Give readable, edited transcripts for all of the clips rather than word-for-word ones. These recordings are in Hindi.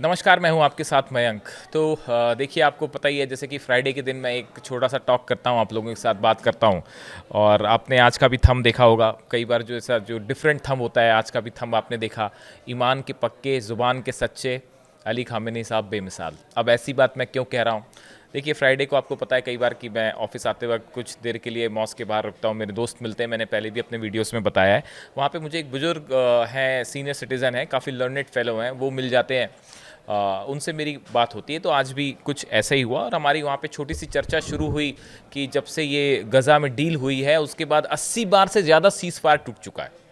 नमस्कार, मैं हूं आपके साथ मयंक। तो देखिए, आपको पता ही है जैसे कि फ्राइडे के दिन मैं एक छोटा सा टॉक करता हूं, आप लोगों के साथ बात करता हूं। और आपने आज का भी थंब देखा होगा, कई बार जो ऐसा जो डिफरेंट थंब होता है, आज का भी थंब आपने देखा। ईमान के पक्के, ज़ुबान के सच्चे, अली खामेनी साहब बेमिसाल। अब ऐसी बात मैं क्यों कह रहा हूँ? देखिए, फ्राइडे को आपको पता है कई बार कि मैं ऑफिस आते वक्त कुछ देर के लिए मॉस्क के बाहर रुकता हूँ, मेरे दोस्त मिलते हैं, मैंने पहले भी अपने वीडियोस में बताया है। वहाँ पे मुझे एक बुजुर्ग हैं, सीनियर सिटीज़न हैं, काफ़ी लर्नेड फेलो हैं, वो मिल जाते हैं। उनसे मेरी बात होती है, तो आज भी कुछ ऐसा ही हुआ और हमारी वहाँ पे छोटी सी चर्चा शुरू हुई कि जब से ये गज़ा में डील हुई है उसके बाद 80 बार से ज़्यादा सीज़ फायर टूट चुका है।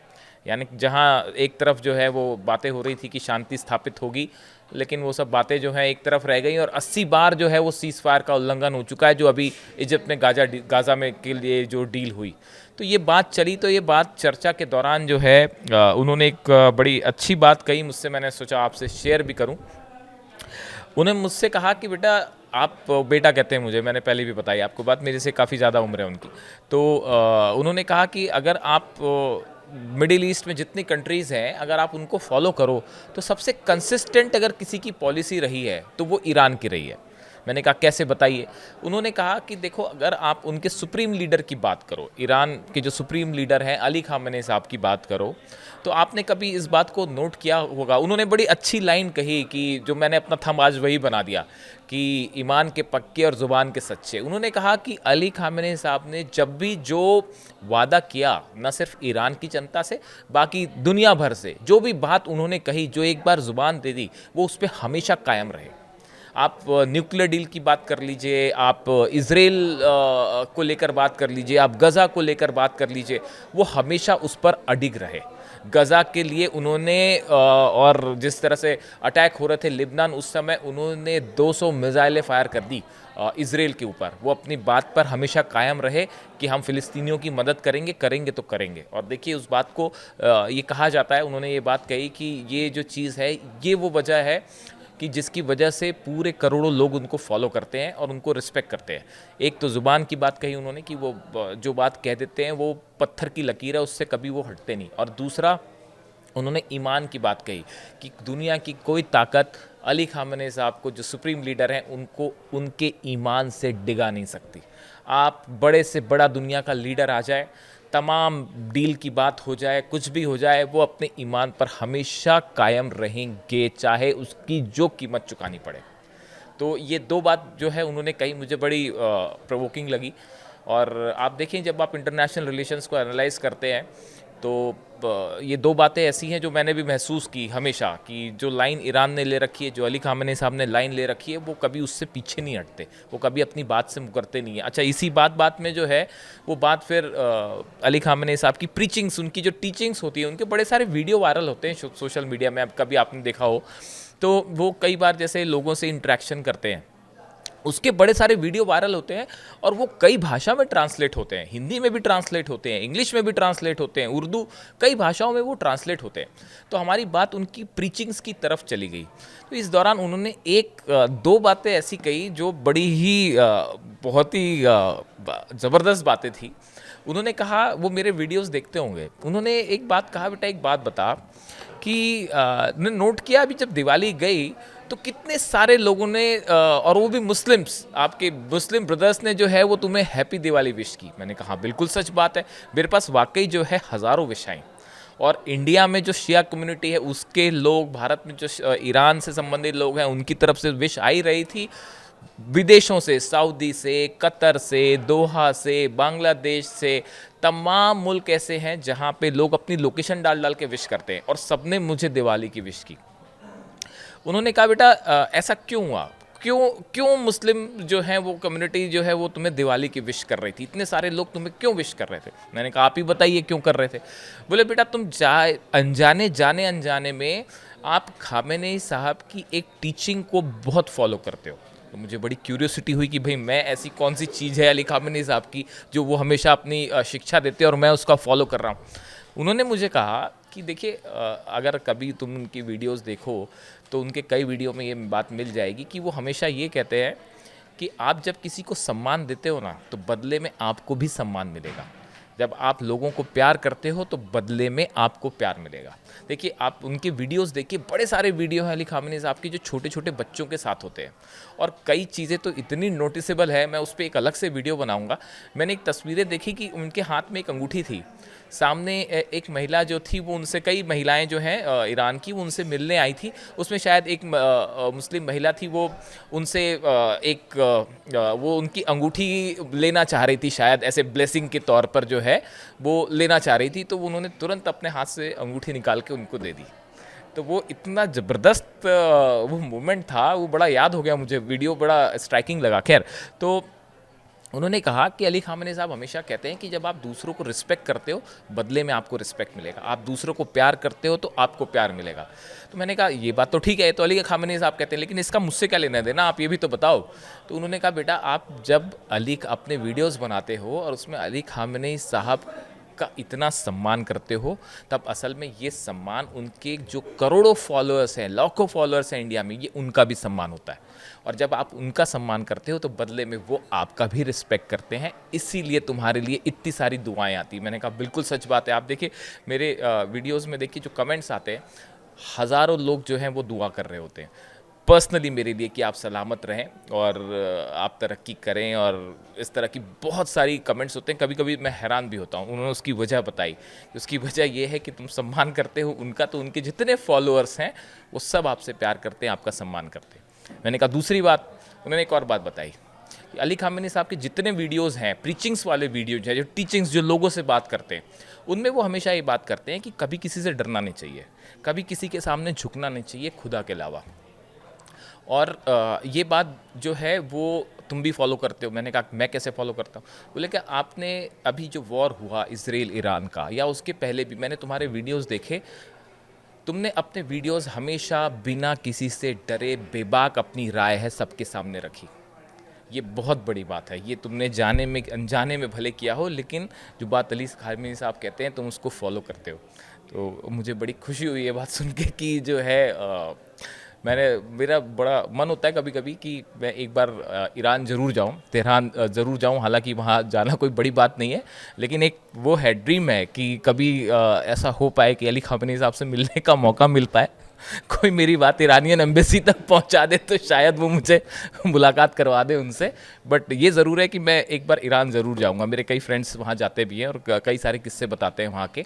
यानी जहाँ एक तरफ जो है वो बातें हो रही थी कि शांति स्थापित होगी, लेकिन वो सब बातें जो हैं एक तरफ रह गई और 80 बार जो है वो सीज़ फायर का उल्लंघन हो चुका है, जो अभी इजिप्ट में गाज़ा में के लिए जो डील हुई। तो ये बात चली, तो ये बात चर्चा के दौरान जो है उन्होंने एक बड़ी अच्छी बात कही मुझसे, मैंने सोचा आपसे शेयर भी करूं। उन्हें मुझसे कहा कि बेटा, आप बेटा कहते हैं मुझे, मैंने पहले भी बताई आपको बात, मेरे से काफ़ी ज़्यादा उम्र है उनकी। तो उन्होंने कहा कि अगर आप मिडिल ईस्ट में जितनी कंट्रीज़ हैं, अगर आप उनको फॉलो करो तो सबसे कंसिस्टेंट अगर किसी की पॉलिसी रही है तो वो ईरान की रही है। मैंने कहा कैसे, बताइए। उन्होंने कहा कि देखो, अगर आप उनके सुप्रीम लीडर की बात करो, ईरान के जो सुप्रीम लीडर हैं अली खामेनी साहब की बात करो, तो आपने कभी इस बात को नोट किया होगा। उन्होंने बड़ी अच्छी लाइन कही कि जो मैंने अपना थंब आज वही बना दिया कि ईमान के पक्के और ज़ुबान के सच्चे। उन्होंने कहा कि अली खामेनी साहब ने जब भी जो वादा किया, न सिर्फ ईरान की जनता से, बाकी दुनिया भर से जो भी बात उन्होंने कही, जो एक बार ज़ुबान दे दी, वो उस पर हमेशा कायम रहे। आप न्यूक्लियर डील की बात कर लीजिए, आप इसराइल को लेकर बात कर लीजिए, आप गज़ा को लेकर बात कर लीजिए, वो हमेशा उस पर अडिग रहे। गज़ा के लिए उन्होंने और जिस तरह से अटैक हो रहे थे लिबनान, उस समय उन्होंने 200 मिसाइलें फायर कर दी इसराइल के ऊपर। वो अपनी बात पर हमेशा कायम रहे कि हम फ़िलिस्तीनियों की मदद करेंगे, करेंगे तो करेंगे। और देखिए, उस बात को ये कहा जाता है, उन्होंने ये बात कही कि ये जो चीज़ है, ये वो वजह है कि जिसकी वजह से पूरे करोड़ों लोग उनको फॉलो करते हैं और उनको रिस्पेक्ट करते हैं। एक तो ज़ुबान की बात कही उन्होंने कि वो जो बात कह देते हैं वो पत्थर की लकीर है, उससे कभी वो हटते नहीं। और दूसरा, उन्होंने ईमान की बात कही कि दुनिया की कोई ताकत अली खामेनी साहब को, जो सुप्रीम लीडर हैं, उनको उनके ईमान से डिगा नहीं सकती। आप बड़े से बड़ा दुनिया का लीडर आ जाए, तमाम डील की बात हो जाए, कुछ भी हो जाए, वो अपने ईमान पर हमेशा कायम रहेंगे, चाहे उसकी जो कीमत चुकानी पड़े। तो ये दो बात जो है उन्होंने कही, मुझे बड़ी प्रोवोकिंग लगी। और आप देखें, जब आप इंटरनेशनल रिलेशंस को एनालाइज करते हैं तो ये दो बातें ऐसी हैं जो मैंने भी महसूस की हमेशा, कि जो लाइन ईरान ने ले रखी है, जो अली खामेनी साहब ने लाइन ले रखी है, वो कभी उससे पीछे नहीं हटते, वो कभी अपनी बात से मुकरते नहीं है। अच्छा, इसी बात बात में जो है वो बात फिर अली खामेनी साहब की प्रीचिंग्स, उनकी जो टीचिंग्स होती है, उनके बड़े सारे वीडियो वायरल होते हैं सोशल मीडिया में, अब कभी आपने देखा हो तो। वो कई बार जैसे लोगों से इंटरेक्शन करते हैं, उसके बड़े सारे वीडियो वायरल होते हैं और वो कई भाषा में ट्रांसलेट होते हैं, हिंदी में भी ट्रांसलेट होते हैं, इंग्लिश में भी ट्रांसलेट होते हैं, उर्दू, कई भाषाओं में वो ट्रांसलेट होते हैं। तो हमारी बात उनकी प्रीचिंग्स की तरफ चली गई। तो इस दौरान उन्होंने दो बातें ऐसी कही जो बड़ी ही बहुत ही ज़बरदस्त बातें थी। उन्होंने कहा, वो मेरे वीडियोस देखते होंगे, उन्होंने एक बात कहा, बेटा एक बात बता कि ने नोट किया अभी जब दिवाली गई तो कितने सारे लोगों ने और वो भी मुस्लिम्स, आपके मुस्लिम ब्रदर्स ने जो है वो तुम्हें हैप्पी दिवाली विश की। मैंने कहा बिल्कुल सच बात है, मेरे पास वाकई जो है हज़ारों विश आई। और इंडिया में जो शिया कम्युनिटी है उसके लोग, भारत में जो ईरान से संबंधित लोग हैं, उनकी तरफ से विश आई रही थी। विदेशों से, सऊदी से, कतर से, दोहा से, बांग्लादेश से, तमाम मुल्क ऐसे हैं जहाँ पे लोग अपनी लोकेशन डाल डाल के विश करते हैं और सबने मुझे दिवाली की विश की। उन्होंने कहा, बेटा ऐसा क्यों हुआ, क्यों क्यों मुस्लिम जो है वो कम्युनिटी जो है वो तुम्हें दिवाली की विश कर रही थी, इतने सारे लोग तुम्हें क्यों विश कर रहे थे? मैंने कहा आप ही बताइए क्यों कर रहे थे। बोले, बेटा तुम अनजाने जाने अनजाने में आप खामेनी साहब की एक टीचिंग को बहुत फॉलो करते हो। तो मुझे बड़ी क्यूरियोसिटी हुई कि भाई, मैं ऐसी कौन सी चीज़ है अली खामेनी साहब की जो वो हमेशा अपनी शिक्षा देते हैं और मैं उसका फॉलो कर रहा हूँ। उन्होंने मुझे कहा कि देखिए, अगर कभी तुम उनकी वीडियोस देखो तो उनके कई वीडियो में ये बात मिल जाएगी कि वो हमेशा ये कहते हैं कि आप जब किसी को सम्मान देते हो ना, तो बदले में आपको भी सम्मान मिलेगा। जब आप लोगों को प्यार करते हो तो बदले में आपको प्यार मिलेगा। देखिए, आप उनके वीडियोस देखिए, बड़े सारे वीडियो हैं अली ख़ामेनी साहब की जो छोटे छोटे बच्चों के साथ होते हैं, और कई चीज़ें तो इतनी नोटिसेबल है, मैं उस पर एक अलग से वीडियो बनाऊंगा। मैंने एक तस्वीरें देखी कि उनके हाथ में एक अंगूठी थी, सामने एक महिला जो थी वो उनसे, कई महिलाएं जो हैं ईरान की, वो उनसे मिलने आई थी। उसमें शायद एक मुस्लिम महिला थी, वो उनसे वो उनकी अंगूठी लेना चाह रही थी, शायद ऐसे ब्लेसिंग के तौर पर जो है वो लेना चाह रही थी। तो उन्होंने तुरंत अपने हाथ से अंगूठी निकाल के उनको दे दी। तो वो इतना ज़बरदस्त वो मोमेंट था, वो बड़ा याद हो गया मुझे, वीडियो बड़ा स्ट्राइकिंग लगा। खैर, तो उन्होंने कहा कि अली ख़ामेनी साहब हमेशा कहते हैं कि जब आप दूसरों को रिस्पेक्ट करते हो, बदले में आपको रिस्पेक्ट मिलेगा। आप दूसरों को प्यार करते हो तो आपको प्यार मिलेगा। तो मैंने कहा ये बात तो ठीक है, तो अली ख़ामेनी साहब कहते हैं, लेकिन इसका मुझसे क्या लेना देना, आप ये भी तो बताओ। तो उन्होंने कहा बेटा, आप जब अपने वीडियोज़ बनाते हो और उसमें अली ख़ामेनी साहब का इतना सम्मान करते हो, तब असल में ये सम्मान उनके जो करोड़ों फॉलोअर्स हैं, लाखों फॉलोअर्स हैं इंडिया में, ये उनका भी सम्मान होता है। और जब आप उनका सम्मान करते हो तो बदले में वो आपका भी रिस्पेक्ट करते हैं, इसीलिए तुम्हारे लिए इतनी सारी दुआएं आती। मैंने कहा बिल्कुल सच बात है। आप देखिए मेरे वीडियोज़ में, देखिए जो कमेंट्स आते हैं, हज़ारों लोग जो हैं वो दुआ कर रहे होते हैं पर्सनली मेरे लिए कि आप सलामत रहें और आप तरक्की करें, और इस तरह की बहुत सारी कमेंट्स होते हैं। कभी कभी मैं हैरान भी होता हूँ। उन्होंने उसकी वजह बताई, उसकी वजह ये है कि तुम सम्मान करते हो उनका, तो उनके जितने फॉलोअर्स हैं वो सब आपसे प्यार करते हैं, आपका सम्मान करते हैं। मैंने कहा दूसरी बात, उन्होंने एक और बात बताई कि अली ख़ामेनी साहब के जितने वीडियोज़ हैं, प्रीचिंग्स वाले वीडियोज हैं, जो टीचिंग्स, जो लोगों से बात करते हैं, उनमें वो हमेशा ये बात करते हैं कि कभी किसी से डरना नहीं चाहिए, कभी किसी के सामने झुकना नहीं चाहिए खुदा के अलावा। और ये बात जो है वो तुम भी फॉलो करते हो। मैंने कहा मैं कैसे फॉलो करता हूँ? बोले कि आपने अभी जो वॉर हुआ इजराइल ईरान का, या उसके पहले भी मैंने तुम्हारे वीडियोस देखे, तुमने अपने वीडियोस हमेशा बिना किसी से डरे बेबाक अपनी राय है सबके सामने रखी। ये बहुत बड़ी बात है। ये तुमने जाने में अनजाने में भले किया हो, लेकिन जो बात अली ख़ामेनी साहब कहते हैं तुम उसको फॉलो करते हो। तो मुझे बड़ी खुशी हुई ये बात सुन के कि जो है मेरा बड़ा मन होता है कभी कभी कि मैं एक बार ईरान ज़रूर जाऊं, तेहरान ज़रूर जाऊं। हालांकि वहाँ जाना कोई बड़ी बात नहीं है, लेकिन एक वो है, ड्रीम है कि कभी ऐसा हो पाए कि अली ख़ामेनी साहब से मिलने का मौका मिल पाए। कोई मेरी बात ईरानियन एम्बेसी तक पहुंचा दे तो शायद वो मुझे मुलाकात करवा दे उनसे। बट ये ज़रूर है कि मैं एक बार ईरान ज़रूर जाऊंगा। मेरे कई फ्रेंड्स वहाँ जाते भी हैं और कई सारे किस्से बताते हैं वहाँ के।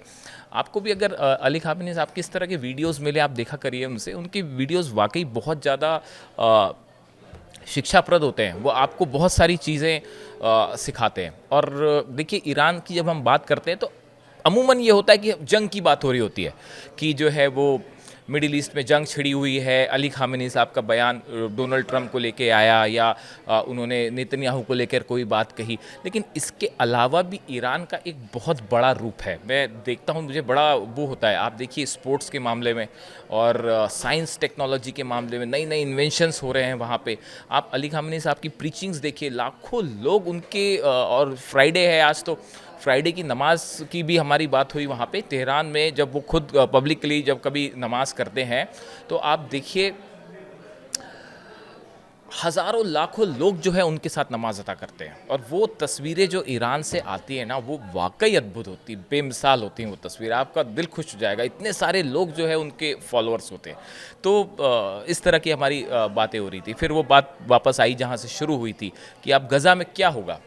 आपको भी अगर अली ख़ामेनी साहब किस तरह के वीडियोस मिले, आप देखा करिए उनसे। उनकी वीडियोस वाकई बहुत ज़्यादा शिक्षाप्रद होते हैं। वो आपको बहुत सारी चीज़ें सिखाते हैं। और देखिए, ईरान की जब हम बात करते हैं तो अमूमन ये होता है कि जंग की बात हो रही होती है, कि जो है वो मिडिल ईस्ट में जंग छिड़ी हुई है। अली ख़ामेनी साहब का बयान डोनाल्ड ट्रंप को लेके आया, या उन्होंने नेतन्याहू को लेकर कोई बात कही। लेकिन इसके अलावा भी ईरान का एक बहुत बड़ा रूप है। मैं देखता हूँ, मुझे बड़ा वो होता है। आप देखिए स्पोर्ट्स के मामले में और साइंस टेक्नोलॉजी के मामले में नई नई इन्वेंशंस हो रहे हैं वहाँ पे। आप अली ख़ामेनी साहब की प्रीचिंग्स देखिए, लाखों लोग उनके और फ्राइडे है आज, तो फ्राइडे की नमाज की भी हमारी बात हुई वहाँ पे तेहरान में। जब वो खुद पब्लिकली जब कभी नमाज करते हैं तो आप देखिए हज़ारों लाखों लोग जो है उनके साथ नमाज अता करते हैं। और वो तस्वीरें जो ईरान से आती है ना, वो वाकई अद्भुत होती, बेमिसाल होती हैं वो तस्वीरें। आपका दिल खुश हो जाएगा, इतने सारे लोग जो है उनके फॉलोअर्स होते हैं। तो इस तरह की हमारी बातें हो रही थी। फिर वो बात वापस आई जहाँ से शुरू हुई थी कि अब गज़ा में क्या होगा।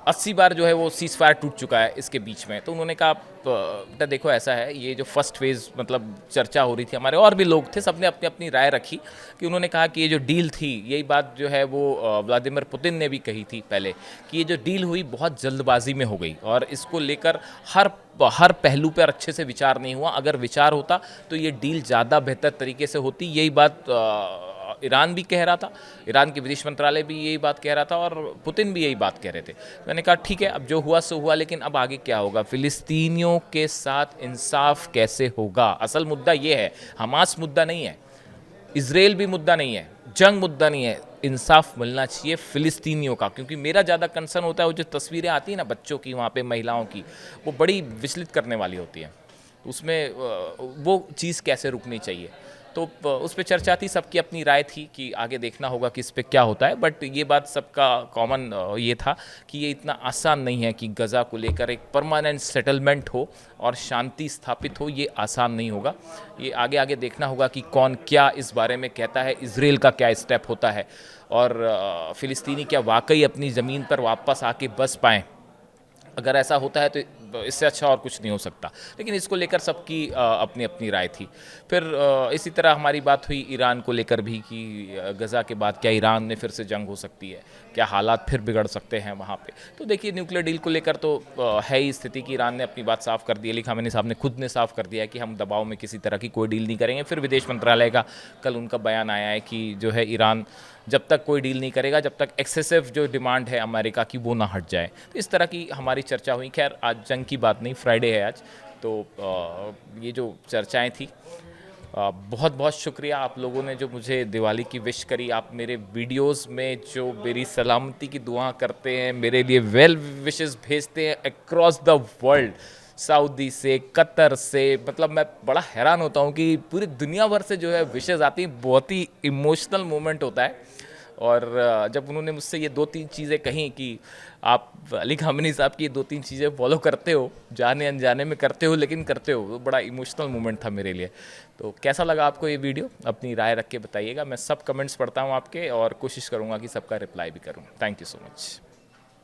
80 बार जो है वो सीज़ फायर टूट चुका है इसके बीच में। तो उन्होंने कहा बेटा देखो ऐसा है, ये जो फर्स्ट फेज़ मतलब चर्चा हो रही थी, हमारे और भी लोग थे, सबने अपनी अपनी राय रखी। कि उन्होंने कहा कि ये जो डील थी, यही बात जो है वो व्लादिमीर पुतिन ने भी कही थी पहले, कि ये जो डील हुई बहुत जल्दबाजी में हो गई और इसको लेकर हर पहलू पर अच्छे से विचार नहीं हुआ। अगर विचार होता तो ये डील ज़्यादा बेहतर तरीके से होती। यही बात ईरान भी कह रहा था, ईरान के विदेश मंत्रालय भी यही बात कह रहा था और पुतिन भी यही बात कह रहे थे। मैंने कहा ठीक है, अब जो हुआ सो हुआ, लेकिन अब आगे क्या होगा? फ़िलिस्तीनियों के साथ इंसाफ कैसे होगा? असल मुद्दा ये है, हमास मुद्दा नहीं है, इजराइल भी मुद्दा नहीं है, जंग मुद्दा नहीं है, इंसाफ मिलना चाहिए फ़िलिस्तीनियों का। क्योंकि मेरा ज़्यादा कंसर्न होता है वो जो तस्वीरें आती हैं ना बच्चों की, वहाँ पे महिलाओं की, वो बड़ी विचलित करने वाली होती है। उसमें वो चीज़ कैसे रुकनी चाहिए? तो उस पर चर्चा थी, सबकी अपनी राय थी कि आगे देखना होगा कि इस पर क्या होता है। बट ये बात सबका कॉमन ये था कि ये इतना आसान नहीं है कि गज़ा को लेकर एक परमानेंट सेटलमेंट हो और शांति स्थापित हो, ये आसान नहीं होगा। ये आगे आगे देखना होगा कि कौन क्या इस बारे में कहता है, इजराइल का क्या स्टेप होता है, और फ़िलिस्तीनी क्या वाकई अपनी ज़मीन पर वापस आके बस पाएँ। अगर ऐसा होता है तो इससे अच्छा और कुछ नहीं हो सकता। लेकिन इसको लेकर सबकी अपनी अपनी राय थी। फिर इसी तरह हमारी बात हुई ईरान को लेकर भी कि गज़ा के बाद क्या ईरान में फिर से जंग हो सकती है, क्या हालात फिर बिगड़ सकते हैं वहाँ पे। तो देखिए, न्यूक्लियर डील को लेकर तो है ही स्थिति कि ईरान ने अपनी बात साफ कर दी है। अली ख़ामेनी साहब ने खुद ने साफ कर दिया है कि हम दबाव में किसी तरह की कोई डील नहीं करेंगे। फिर विदेश मंत्रालय का कल उनका बयान आया है कि जो है ईरान जब तक कोई डील नहीं करेगा, जब तक एक्सेसिव जो डिमांड है अमेरिका की वो ना हट जाए। तो इस तरह की हमारी चर्चा हुई। खैर, आज जंग की बात नहीं, फ्राइडे है आज, तो ये जो चर्चाएं थी। बहुत बहुत शुक्रिया आप लोगों ने जो मुझे दिवाली की विश करी। आप मेरे वीडियोस में जो मेरी सलामती की दुआ करते हैं, मेरे लिए वेल विशेस भेजते हैं अक्रॉस द वर्ल्ड, सऊदी से, कतर से, मतलब मैं बड़ा हैरान होता हूँ कि पूरी दुनिया भर से जो है विशेस आती हैं। बहुत ही इमोशनल मोमेंट होता है। और जब उन्होंने मुझसे ये 2-3 चीज़ें कहीं कि आप अली ख़ामेनी साहब की ये 2-3 चीज़ें फॉलो करते हो, जाने अनजाने में करते हो लेकिन करते हो, वो बड़ा इमोशनल मोमेंट था मेरे लिए। तो कैसा लगा आपको ये वीडियो, अपनी राय रख के बताइएगा। मैं सब कमेंट्स पढ़ता हूँ आपके और कोशिश करूँगा कि सबका रिप्लाई भी करूँ। Thank you so much.